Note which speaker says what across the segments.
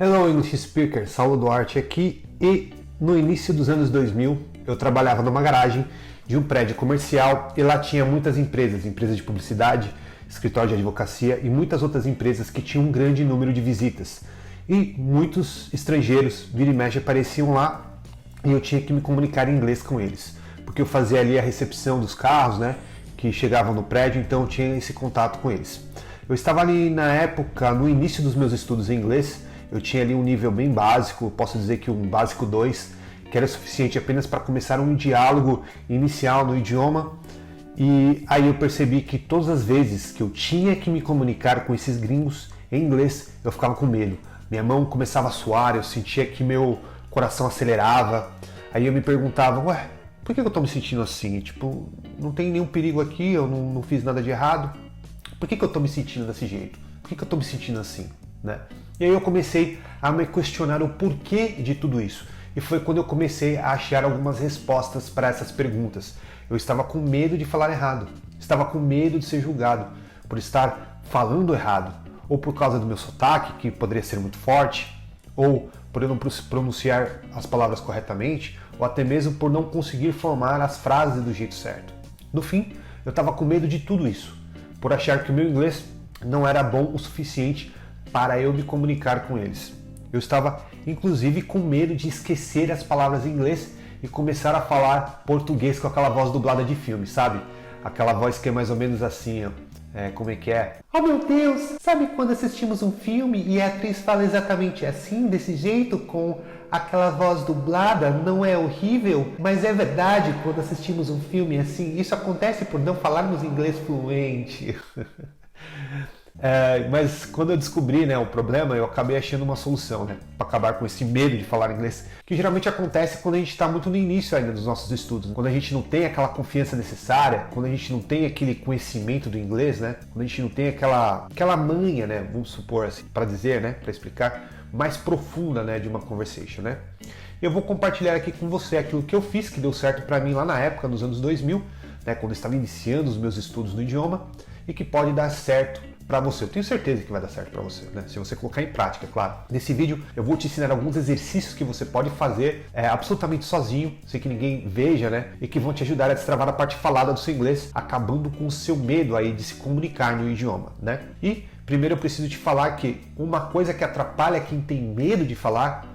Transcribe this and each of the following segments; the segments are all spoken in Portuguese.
Speaker 1: Hello English Speaker, Saulo Duarte aqui e no início dos anos 2000 eu trabalhava numa garagem de um prédio comercial e lá tinha muitas empresas de publicidade, escritório de advocacia e muitas outras empresas que tinham um grande número de visitas. E muitos estrangeiros, vira e mexe, apareciam lá e eu tinha que me comunicar em inglês com eles, porque eu fazia ali a recepção dos carros, né, que chegavam no prédio, então eu tinha esse contato com eles. Eu estava ali na época, no início dos meus estudos em inglês. Eu tinha ali um nível bem básico, posso dizer que um básico 2, que era suficiente apenas para começar um diálogo inicial no idioma. E aí eu percebi que todas as vezes que eu tinha que me comunicar com esses gringos em inglês, eu ficava com medo. Minha mão começava a suar, eu sentia que meu coração acelerava. Aí eu me perguntava, ué, por que eu estou me sentindo assim? Tipo, não tem nenhum perigo aqui, eu não fiz nada de errado. Por que eu estou me sentindo desse jeito? Por que eu estou me sentindo assim? Né? E aí eu comecei a me questionar o porquê de tudo isso. E foi quando eu comecei a achar algumas respostas para essas perguntas. Eu estava com medo de falar errado. Estava com medo de ser julgado por estar falando errado. Ou por causa do meu sotaque, que poderia ser muito forte. Ou por eu não pronunciar as palavras corretamente. Ou até mesmo por não conseguir formar as frases do jeito certo. No fim, eu estava com medo de tudo isso. Por achar que o meu inglês não era bom o suficiente para eu me comunicar com eles. Eu estava, inclusive, com medo de esquecer as palavras em inglês e começar a falar português com aquela voz dublada de filme, sabe? Aquela voz que é mais ou menos assim, ó. Como é que é? Oh meu Deus! Sabe quando assistimos um filme e a atriz fala exatamente assim, desse jeito, com aquela voz dublada? Não é horrível? Mas é verdade, quando assistimos um filme assim, isso acontece por não falarmos inglês fluente. Mas quando eu descobri, né, o problema, eu acabei achando uma solução, né, para acabar com esse medo de falar inglês, que geralmente acontece quando a gente está muito no início ainda dos nossos estudos, né? Quando a gente não tem aquela confiança necessária, quando a gente não tem aquele conhecimento do inglês, né, quando a gente não tem aquela manha, né, vamos supor assim, para dizer, né, para explicar, mais profunda, né, de uma conversation, né. Eu vou compartilhar aqui com você aquilo que eu fiz, que deu certo para mim lá na época, nos anos 2000, né, quando eu estava iniciando os meus estudos no idioma, e que pode dar certo para você. Eu tenho certeza que vai dar certo para você, né? Se você colocar em prática, é claro. Nesse vídeo eu vou te ensinar alguns exercícios que você pode fazer absolutamente sozinho, sem que ninguém veja, né? E que vão te ajudar a destravar a parte falada do seu inglês, acabando com o seu medo aí de se comunicar no idioma, né? E primeiro eu preciso te falar que uma coisa que atrapalha quem tem medo de falar,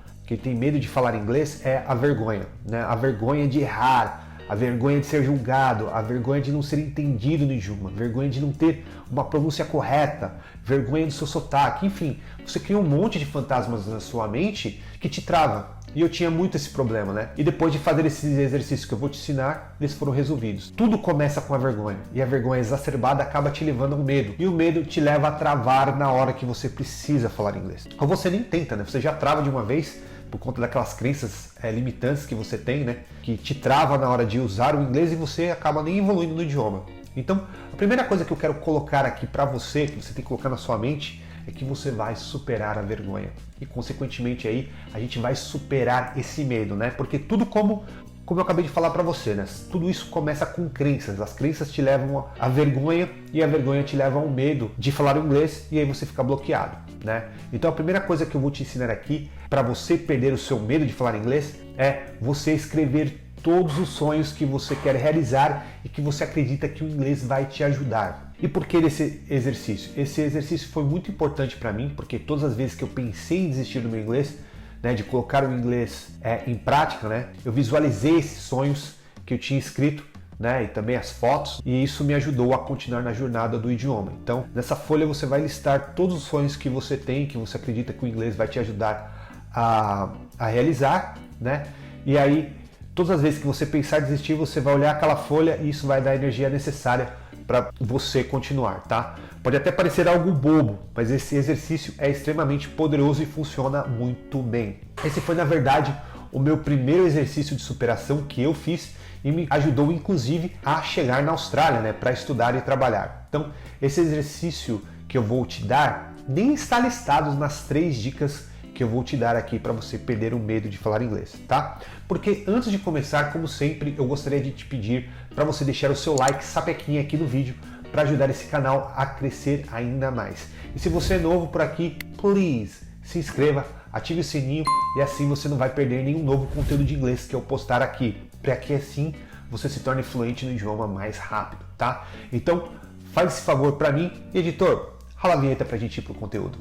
Speaker 1: inglês, é a vergonha, né? A vergonha de errar, a vergonha de ser julgado, a vergonha de não ser entendido no idioma, a vergonha de não ter uma pronúncia correta, vergonha do seu sotaque, enfim, você cria um monte de fantasmas na sua mente que te trava. E eu tinha muito esse problema, né? E depois de fazer esses exercícios que eu vou te ensinar, eles foram resolvidos. Tudo começa com a vergonha, e a vergonha exacerbada acaba te levando ao medo, e o medo te leva a travar na hora que você precisa falar inglês. Ou você nem tenta, né? Você já trava de uma vez, por conta daquelas crenças limitantes que você tem, né, que te trava na hora de usar o inglês e você acaba nem evoluindo no idioma. Então, a primeira coisa que eu quero colocar aqui para você, que você tem que colocar na sua mente, é que você vai superar a vergonha. E, consequentemente, aí, a gente vai superar esse medo, né? Porque tudo como eu acabei de falar para você, né? Tudo isso começa com crenças. As crenças te levam à vergonha e a vergonha te leva ao medo de falar o inglês e aí você fica bloqueado, né? Então a primeira coisa que eu vou te ensinar aqui para você perder o seu medo de falar inglês é você escrever todos os sonhos que você quer realizar e que você acredita que o inglês vai te ajudar. E por que esse exercício? Esse exercício foi muito importante para mim, porque todas as vezes que eu pensei em desistir do meu inglês, né, de colocar o inglês em prática, né, eu visualizei esses sonhos que eu tinha escrito, né, e também as fotos, e isso me ajudou a continuar na jornada do idioma. Então, nessa folha você vai listar todos os sonhos que você tem, que você acredita que o inglês vai te ajudar a realizar, né, e aí todas as vezes que você pensar em desistir, você vai olhar aquela folha e isso vai dar a energia necessária para você continuar, tá? Pode até parecer algo bobo, mas esse exercício é extremamente poderoso e funciona muito bem. Esse foi, na verdade, o meu primeiro exercício de superação que eu fiz e me ajudou, inclusive, a chegar na Austrália, né, para estudar e trabalhar. Então, esse exercício que eu vou te dar nem está listado nas 3 dicas que eu vou te dar aqui para você perder o medo de falar inglês, tá? Porque antes de começar, como sempre, eu gostaria de te pedir para você deixar o seu like, sapequinha aqui no vídeo, para ajudar esse canal a crescer ainda mais. E se você é novo por aqui, please, se inscreva, ative o sininho e assim você não vai perder nenhum novo conteúdo de inglês que eu postar aqui, para que assim você se torne fluente no idioma mais rápido, tá? Então, faz esse favor para mim. Editor, rola a vinheta para a gente ir pro conteúdo.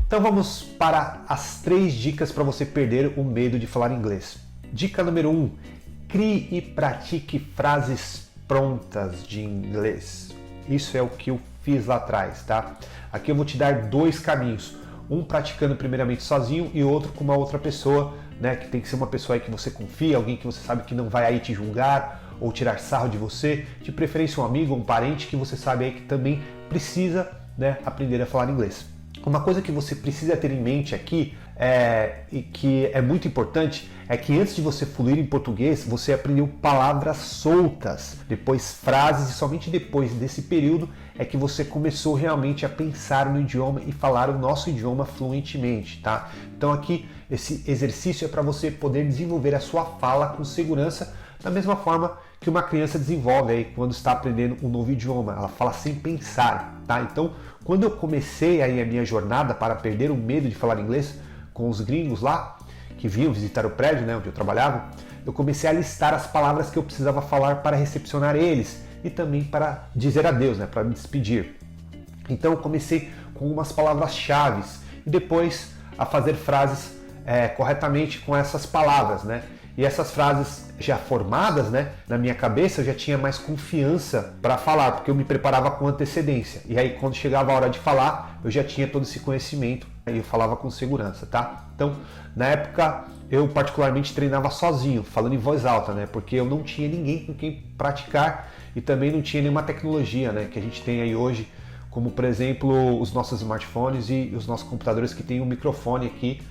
Speaker 1: Então vamos para as 3 dicas para você perder o medo de falar inglês. Dica número 1, crie e pratique frases prontas de inglês. Isso é o que eu fiz lá atrás, tá? Aqui eu vou te dar 2 caminhos, um praticando primeiramente sozinho e outro com uma outra pessoa, né? Que tem que ser uma pessoa aí que você confia, alguém que você sabe que não vai aí te julgar ou tirar sarro de você, de preferência um amigo ou um parente que você sabe aí que também precisa, né, aprender a falar inglês. Uma coisa que você precisa ter em mente aqui e que é muito importante é que antes de você fluir em português, você aprendeu palavras soltas, depois frases e somente depois desse período é que você começou realmente a pensar no idioma e falar o nosso idioma fluentemente, tá? Então aqui esse exercício é para você poder desenvolver a sua fala com segurança, da mesma forma que uma criança desenvolve aí quando está aprendendo um novo idioma, ela fala sem pensar, tá? Então, quando eu comecei aí a minha jornada para perder o medo de falar inglês com os gringos lá, que vinham visitar o prédio, né, onde eu trabalhava, eu comecei a listar as palavras que eu precisava falar para recepcionar eles e também para dizer adeus, né, para me despedir. Então, eu comecei com algumas palavras-chave e depois a fazer frases corretamente com essas palavras, né? E essas frases já formadas, né, na minha cabeça, eu já tinha mais confiança para falar, porque eu me preparava com antecedência. E aí, quando chegava a hora de falar, eu já tinha todo esse conhecimento e eu falava com segurança, tá? Então, na época, eu particularmente treinava sozinho, falando em voz alta, né, porque eu não tinha ninguém com quem praticar e também não tinha nenhuma tecnologia, né, que a gente tem aí hoje, como, por exemplo, os nossos smartphones e os nossos computadores que tem um microfone aqui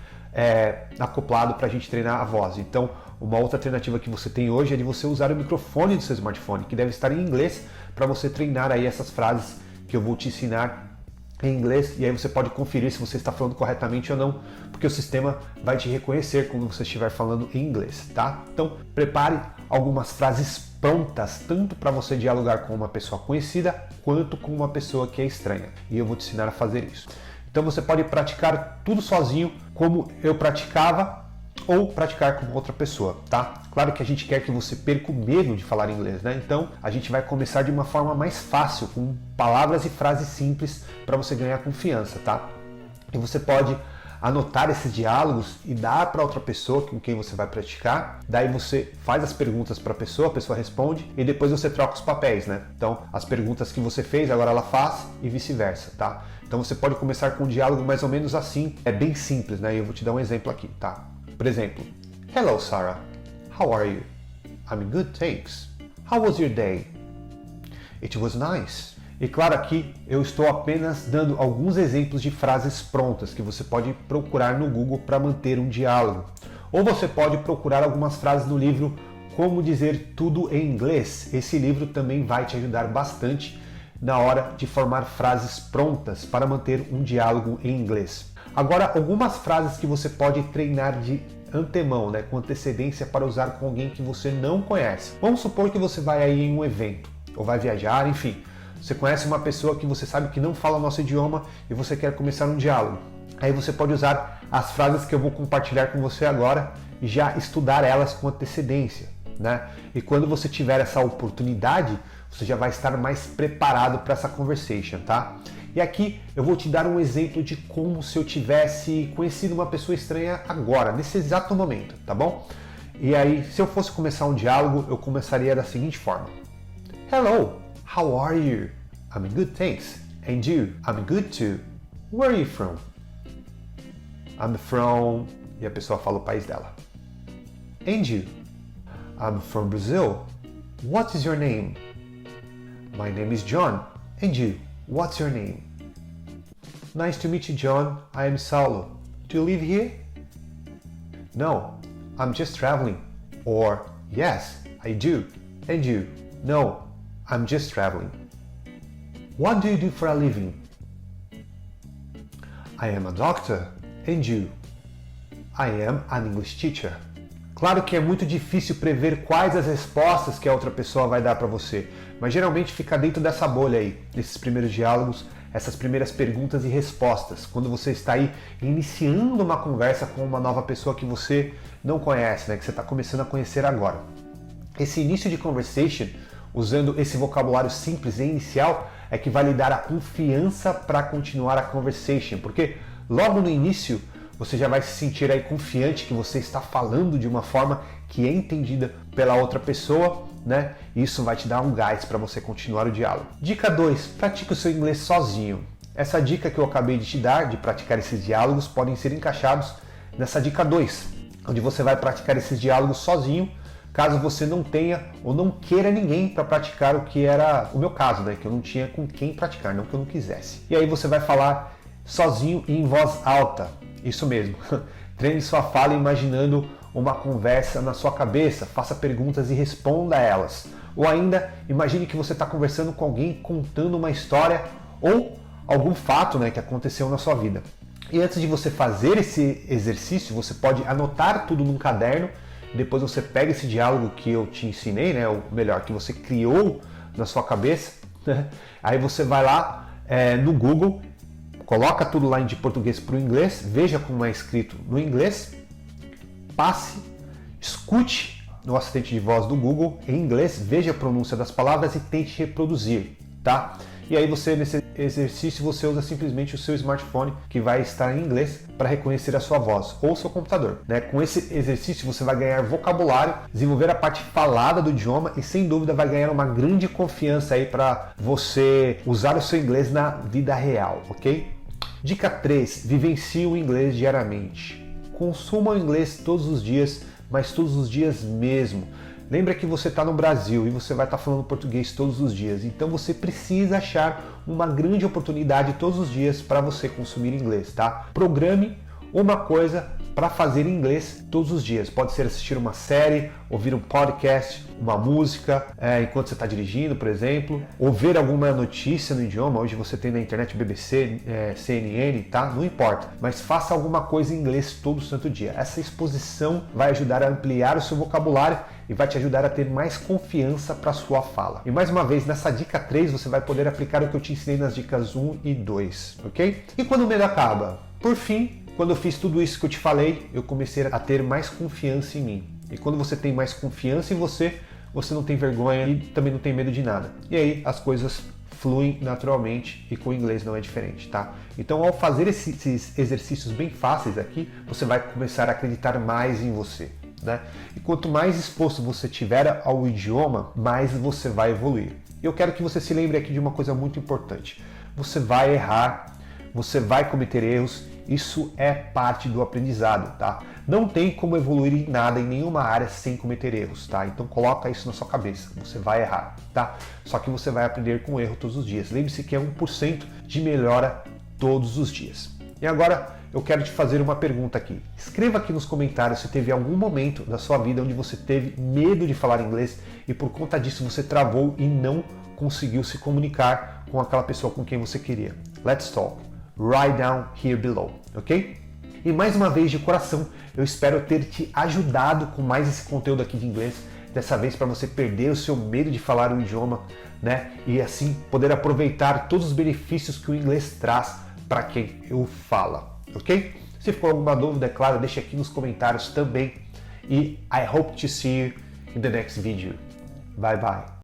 Speaker 1: acoplado para a gente treinar a voz. Então, uma outra alternativa que você tem hoje é de você usar o microfone do seu smartphone, que deve estar em inglês, para você treinar aí essas frases que eu vou te ensinar em inglês, e aí você pode conferir se você está falando corretamente ou não, porque o sistema vai te reconhecer quando você estiver falando em inglês, tá? Então, prepare algumas frases prontas, tanto para você dialogar com uma pessoa conhecida, quanto com uma pessoa que é estranha, e eu vou te ensinar a fazer isso. Então você pode praticar tudo sozinho, como eu praticava, ou praticar com outra pessoa, tá? Claro que a gente quer que você perca o medo de falar inglês, né? Então a gente vai começar de uma forma mais fácil, com palavras e frases simples para você ganhar confiança, tá? E você pode anotar esses diálogos e dar para outra pessoa com quem você vai praticar. Daí você faz as perguntas para a pessoa responde e depois você troca os papéis, né? Então as perguntas que você fez, agora ela faz e vice-versa, tá? Então você pode começar com um diálogo mais ou menos assim, é bem simples, né? E eu vou te dar um exemplo aqui, tá? Por exemplo, Hello Sarah, how are you? I'm good, thanks. How was your day? It was nice. E claro, aqui eu estou apenas dando alguns exemplos de frases prontas que você pode procurar no Google para manter um diálogo. Ou você pode procurar algumas frases no livro Como Dizer Tudo em Inglês. Esse livro também vai te ajudar bastante na hora de formar frases prontas para manter um diálogo em inglês. Agora, algumas frases que você pode treinar de antemão, né, com antecedência para usar com alguém que você não conhece. Vamos supor que você vai aí em um evento, ou vai viajar, enfim. Você conhece uma pessoa que você sabe que não fala o nosso idioma e você quer começar um diálogo. Aí você pode usar as frases que eu vou compartilhar com você agora e já estudar elas com antecedência, né? E quando você tiver essa oportunidade, você já vai estar mais preparado para essa conversation, tá? E aqui eu vou te dar um exemplo de como se eu tivesse conhecido uma pessoa estranha agora, nesse exato momento, tá bom? E aí, se eu fosse começar um diálogo, eu começaria da seguinte forma. Hello, how are you? I'm good, thanks. And you? I'm good too. Where are you from? I'm from... E a pessoa fala o país dela. And you? I'm from Brazil. What is your name? My name is John. And you? What's your name? Nice to meet you, John. I am Saulo. Do you live here? No, I'm just traveling. Or, yes, I do. And you? No, I'm just traveling. What do you do for a living? I am a doctor. And you? I am an English teacher. Claro que é muito difícil prever quais as respostas que a outra pessoa vai dar para você, mas geralmente fica dentro dessa bolha aí, nesses primeiros diálogos, essas primeiras perguntas e respostas, quando você está aí iniciando uma conversa com uma nova pessoa que você não conhece, né, que você está começando a conhecer agora. Esse início de conversation, usando esse vocabulário simples e inicial, é que vai lhe dar a confiança para continuar a conversation, porque logo no início você já vai se sentir aí confiante que você está falando de uma forma que é entendida pela outra pessoa, né? E isso vai te dar um gás para você continuar o diálogo. Dica 2, pratique o seu inglês sozinho. Essa dica que eu acabei de te dar, de praticar esses diálogos, podem ser encaixados nessa dica 2, onde você vai praticar esses diálogos sozinho, caso você não tenha ou não queira ninguém para praticar, o que era o meu caso, né? Que eu não tinha com quem praticar, não que eu não quisesse. E aí você vai falar sozinho e em voz alta. Isso mesmo. Treine sua fala imaginando uma conversa na sua cabeça, faça perguntas e responda a elas. Ou ainda, imagine que você está conversando com alguém contando uma história ou algum fato, né, que aconteceu na sua vida. E antes de você fazer esse exercício, você pode anotar tudo num caderno, depois você pega esse diálogo que eu te ensinei, né, ou melhor, que você criou na sua cabeça, né? Aí você vai lá no Google, coloca tudo lá de português para o inglês, veja como é escrito no inglês, passe, escute no assistente de voz do Google em inglês, veja a pronúncia das palavras e tente reproduzir, tá? E aí você, nesse exercício, você usa simplesmente o seu smartphone, que vai estar em inglês, para reconhecer a sua voz, ou o seu computador, né? Com esse exercício você vai ganhar vocabulário, desenvolver a parte falada do idioma e sem dúvida vai ganhar uma grande confiança aí para você usar o seu inglês na vida real, ok? Dica 3, vivencie o inglês diariamente. Consuma o inglês todos os dias, mas todos os dias mesmo. Lembra que você está no Brasil e você vai estar falando português todos os dias, então você precisa achar uma grande oportunidade todos os dias para você consumir inglês, tá? Programe uma coisa para fazer em inglês todos os dias. Pode ser assistir uma série, ouvir um podcast, uma música, enquanto você está dirigindo, por exemplo, ou ver alguma notícia no idioma. Hoje você tem na internet BBC, CNN, tá? Não importa, mas faça alguma coisa em inglês todo santo dia. Essa exposição vai ajudar a ampliar o seu vocabulário e vai te ajudar a ter mais confiança para a sua fala. E mais uma vez, nessa dica 3, você vai poder aplicar o que eu te ensinei nas dicas 1 e 2, ok? E quando o medo acaba? Por fim, quando eu fiz tudo isso que eu te falei, eu comecei a ter mais confiança em mim. E quando você tem mais confiança em você, você não tem vergonha e também não tem medo de nada. E aí as coisas fluem naturalmente e com o inglês não é diferente, tá? Então ao fazer esses exercícios bem fáceis aqui, você vai começar a acreditar mais em você, né? E quanto mais exposto você tiver ao idioma, mais você vai evoluir. Eu quero que você se lembre aqui de uma coisa muito importante. Você vai errar, você vai cometer erros, isso é parte do aprendizado, tá? Não tem como evoluir em nada, em nenhuma área, sem cometer erros, tá? Então coloca isso na sua cabeça, você vai errar, tá? Só que você vai aprender com o erro todos os dias. Lembre-se que é 1% de melhora todos os dias. E agora eu quero te fazer uma pergunta aqui. Escreva aqui nos comentários se teve algum momento da sua vida onde você teve medo de falar inglês e por conta disso você travou e não conseguiu se comunicar com aquela pessoa com quem você queria. Let's talk. Write down here below, ok? E mais uma vez, de coração, eu espero ter te ajudado com mais esse conteúdo aqui de inglês, dessa vez para você perder o seu medo de falar o idioma, né? E assim poder aproveitar todos os benefícios que o inglês traz para quem o fala, ok? Se ficou alguma dúvida, é claro, deixa aqui nos comentários também. E I hope to see you in the next video. Bye bye.